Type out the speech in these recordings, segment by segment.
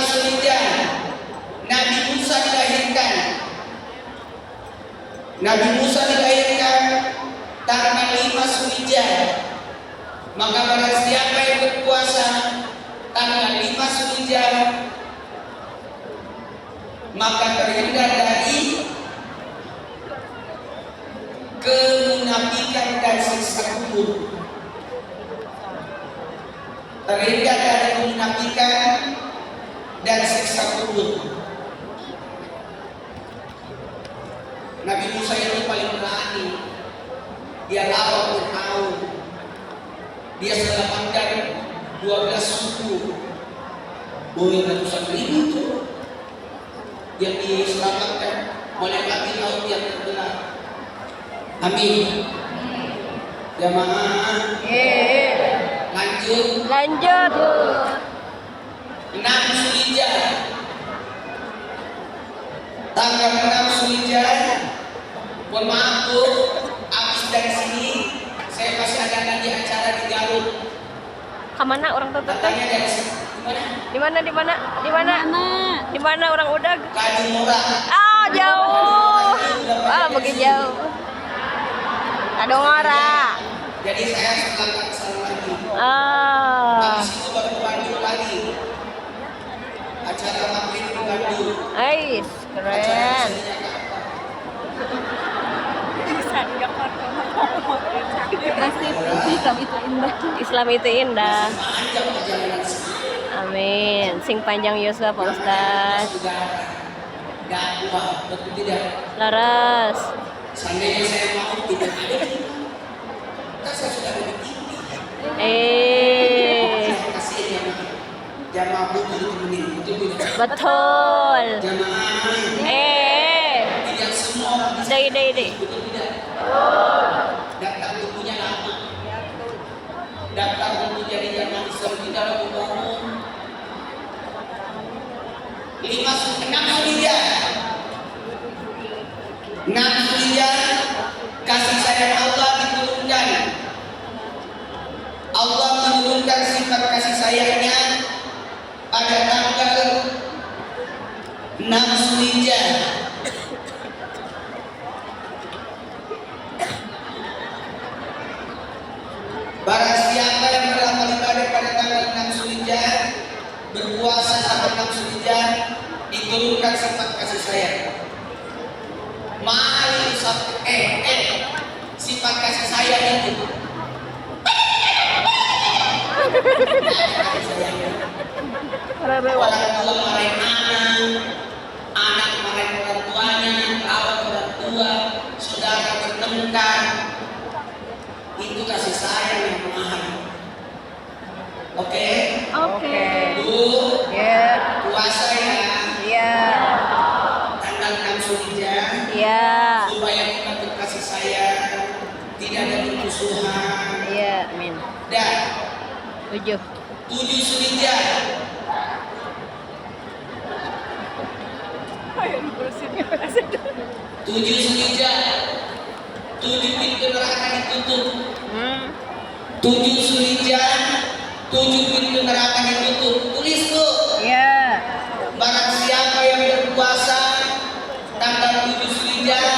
Zulhijjah Nabi Musa dilahirkan. Nabi Musa dilahirkan tanggal 5 Zulhijjah. Maka barang siapa yang berpuasa tanggal 5 Zulhijjah, maka terhindar dari kemunafikan dan siksa kubur. Terhindar dari kemunafikan dan siksa kubur. Nabi Musa itu paling berani. Dia apapun tahu. Dia selamatkan 12 suku. Boleh ratusan ribu itu yang diselamatkan melewati laut yang terbelah. Amin. Jamaah. Lanjut. 6 Zulhijjah. Tanggal 6 Zulhijjah. Mohon maaf Bu, habis dari sini saya masih ada lagi acara di Garut. Kemana orang tutup? Katanya dari mana? Di mana orang udah? Kaji Murah. Ah, jauh. Ah, begitu jauh. Kadongora. Jadi saya sekarang kesana lagi. Ah. Habis itu baru Bandung lagi. Acara maghrib di Bandung. Ais, Acara keren. isinya apa? Islam itu indah. Panjang perjalanan saya. Amin. Sing panjang Yosua Pak Ustaz. Dakwah, betul tidak? Laras. Seandainya saya mau tidak ada, kan saya sudah lebih tinggi. Kasihin ya, jamaah butuh ditemenin, betul tidak? Betul. Jamaah, tidak semua orang bisa. Dai. Betul tidak? Daftar bukunya lama. Daftar buku jadi jamaah Islam di dalam umum. 6 Zulhijjah. 6 Zulhijjah kasih sayang Allah diturunkan. Allah menurunkan sifat kasih sayangnya pada tanggal 6 Zulhijjah. Barang siapa yang beramal ibadah pada tanggal 6 Zulhijjah, berpuasa sampai 6 Zulhijjah, diturunkan sifat kasih sayang. Mari sifat kasih sayang itu. Orang tua marahin anak marahin orang tuanya, rawat orang tua, saudara bertengkar. Itu kasih sayang yang mahal. Oke? Bu, puasa ya. Tanggal 6 Zulhijjah. Supaya kita berkasih sayang, tidak ada permusuhan. Amin. Dan 7 Zulhijjah. 7 Zulhijjah. 7 pintu neraka ditutup. 7 Zulhijjah. 7 pintu neraka ditutup. Tulis Bu. Barang siapa yang berpuasa tanggal 7 Zulhijjah,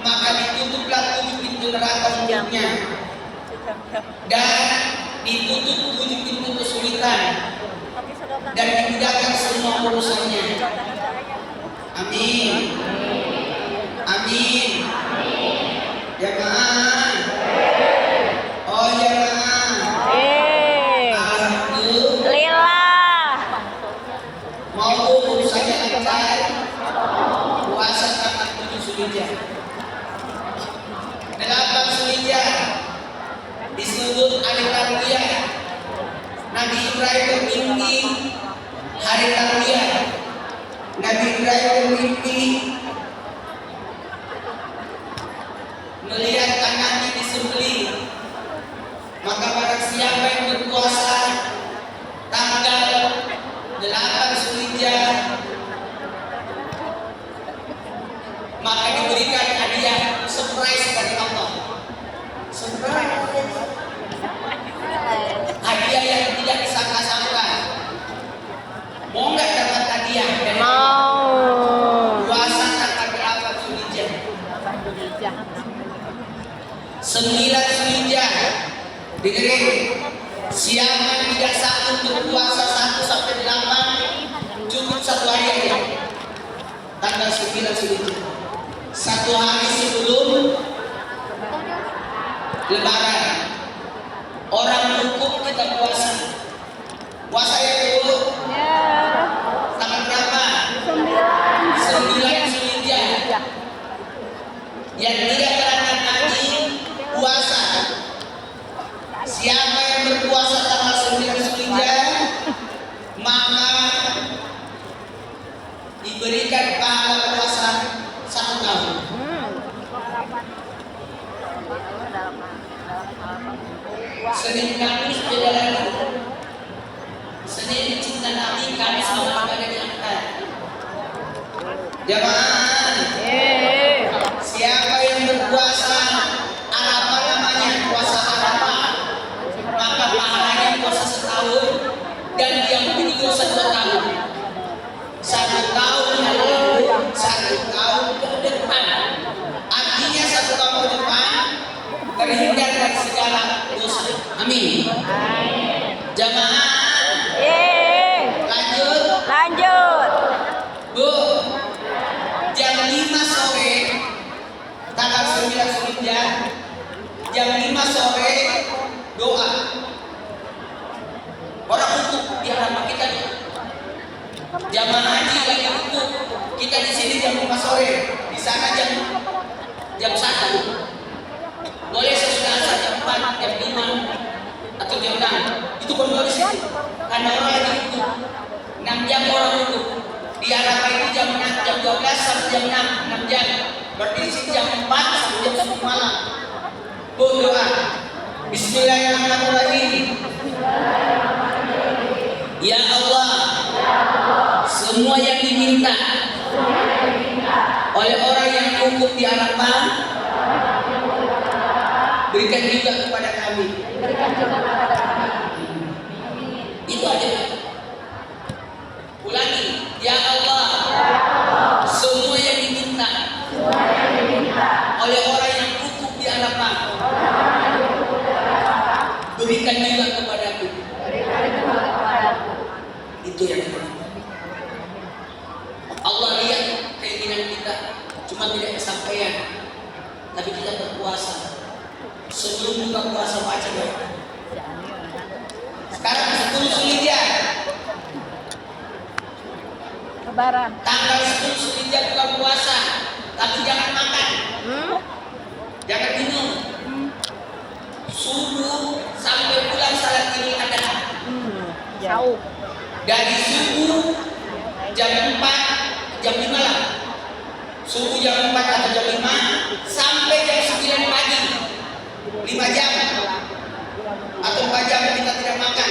maka ditutuplah 7 pintu neraka untuknya. Dan ditutup 7 pintu kesulitan. Dan dimudahkan semua urusannya. Amin. Amin. Jamaah. Oh jamaah. Alhamdulillah. Mau urusannya lancar. Puasa tanggal 7 Zulhijjah. 8 Zulhijjah. Disebut hari Tarwiyah. Nabi Ibrahim bermimpi hari Tarwiyah. Nabi Ibrahim bermimpi melihat anaknya disembelih. Maka barang siapa yang berpuasa tanggal 8 Zulhijjah, maka diberikan hadiah surprise dari Allah. Surprise. Hadiah yang tidak disangka-sangka. Mau nggak Zulhijjah. Dengerin, siapa yang tidak sanggup berpuasa 1 sampai 8, cukup 1 hari aja. Tanggal 9 Zulhijjah. 1 hari sebelum Lebaran. Orang hukum kita puasa. Puasa yang dulu tanggal berapa? 9 Zulhijjah. Yang tidak berangkat haji puasa. Siapa yang berpuasa tanggal 9 Zulhijjah maka diberikan pahala puasa 1 tahun. Senin Kamis beda lagi. Senin cinta Nabi, Kamis malam pada diangkat. Jamaah, siapa yang berpuasa Arafah namanya puasa Arafah, maka pahalanya puasa setahun dan yang punya dosa 2 tahun. 1 tahun yang lalu, 1 tahun ke depan. Artinya 1 tahun ke depan terhindar dari segala dosa. Amin. Jamaah, Lanjut. Bu, jam 5 sore tanggal 9 Zulhijjah, jam 5 sore doa. Orang hukum di hadapan kita. Jamaah haji lagi hukum. Kita di sini jam 5 sore, di sana jam 1. Boleh sesudah asar jam 4, jam 5 atau jam 6. Itu pun boleh sih. Karena orang lagi hukum. 6 jam orang hukum. Di Arafah itu jam 6, jam 12 sampai jam 6 jam. Berarti di sini jam 4 sampai jam 10 malam. Doa. Bismillahirrahmanirrahim. Ya Allah, semua yang diminta oleh orang yang hukum di Arafah, berikan juga kepada kami. Itu aja. Ulangi, ya Allah, semua yang diminta oleh orang yang hukum di Arafah, berikan juga kepadaku. Itu yang Allah lihat keinginan kita, cuma tidak kesampaian, tapi kita berpuasa. Sebelum buka puasa baca doa. Sekarang 10 Zulhijjah. Lebaran. Tanggal 10 Zulhijjah buka puasa, tapi jangan makan. Jangan minum. Subuh sampai pulang salat Idul Adha. Jauh. Dari subuh jam 4, jam 5 lah. Subuh jam 4 atau jam 5 sampai jam 9 pagi. 5 jam atau 4 jam kita tidak makan.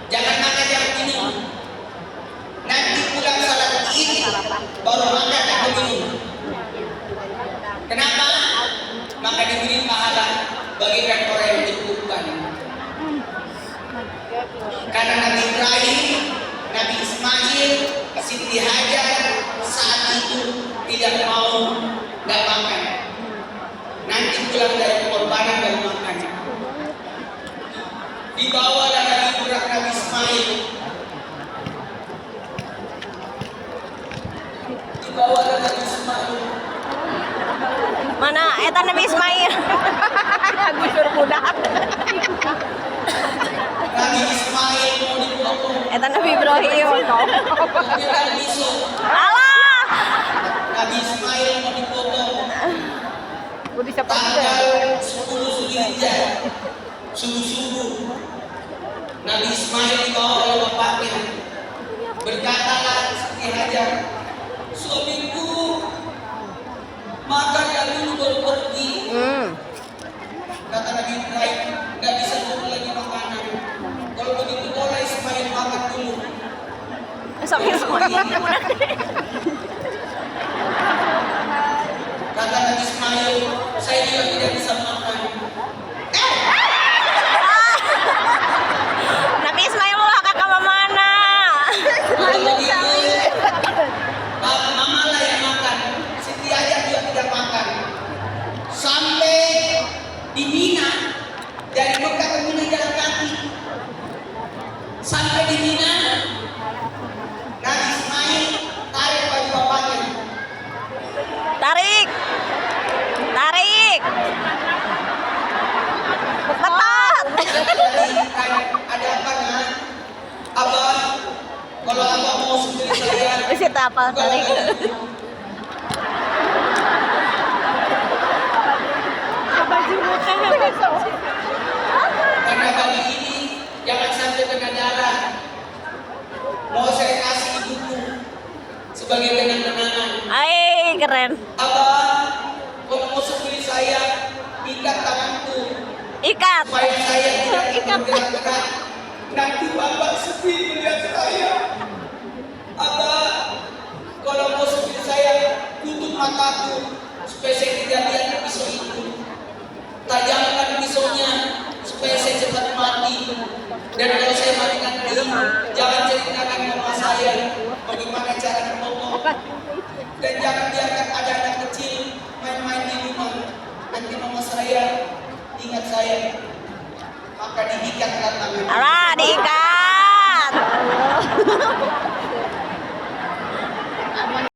Jangan makan, jangan minum. Nanti pulang salat Id baru makan atau minum. Kenapa? Maka diberi pahala bagikan orang yang dicukupkan. Karena Nabi Ibrahim, Nabi Ismail, Siti Hajar saat itu tidak mau nggak makan. Nanti pulang dari pengorbanan dan makan. Dibawa dari budak Nabi Ismail. Dibawa dari Nabi Ismail. Mana eta Nabi Ismail? Gusur budak. Nabi Ismail mau dipotong. Eta Nabi Ibrahim. Nabi Yusuf. Alah. Nabi Ismail mau dipotong. Budi siapa Tanggal 10 Zulhijjah, subuh-subuh, Nabi Ismail dibawa oleh bapaknya. Berkatalah Siti Hajar, suamiku makan yang dulu baru pergi. Kata Nabi Ibrahim, nggak bisa dulu lagi makanan. Kalau begitu boleh Ismail makan dulu. Sampai Ismail. Kata Nabi Ismail, saya juga tidak bisa makan. Nabi Ismail mau kakak mana? Kalau begitu, mama lah yang makan. Siti Hajar juga tidak makan. Sampai Kalau abang mau sendiri saya, Usit apa kalau tadi? karena bagi ini jangan sampai kena darah. Mau saya kasih buku sebagai kenang-kenangan. Ay, keren. Abang, kalau mau sendiri saya, ikat tanganku Ikat. supaya saya tidak bergerak-gerak. Nanti bapak sedih melihat saya. Abang, kalau mau sendiri saya, tutup mataku supaya saya tidak lihat pisau itu. Tajamkan pisaunya supaya saya cepat mati. Dan kalau saya mati nanti, jangan ceritakan mama saya bagaimana cara memotong. Dan jangan biarkan ada anak kecil main-main di rumah. Nanti mama saya ingat saya, maka diikatlah tangan. Alah, diikat.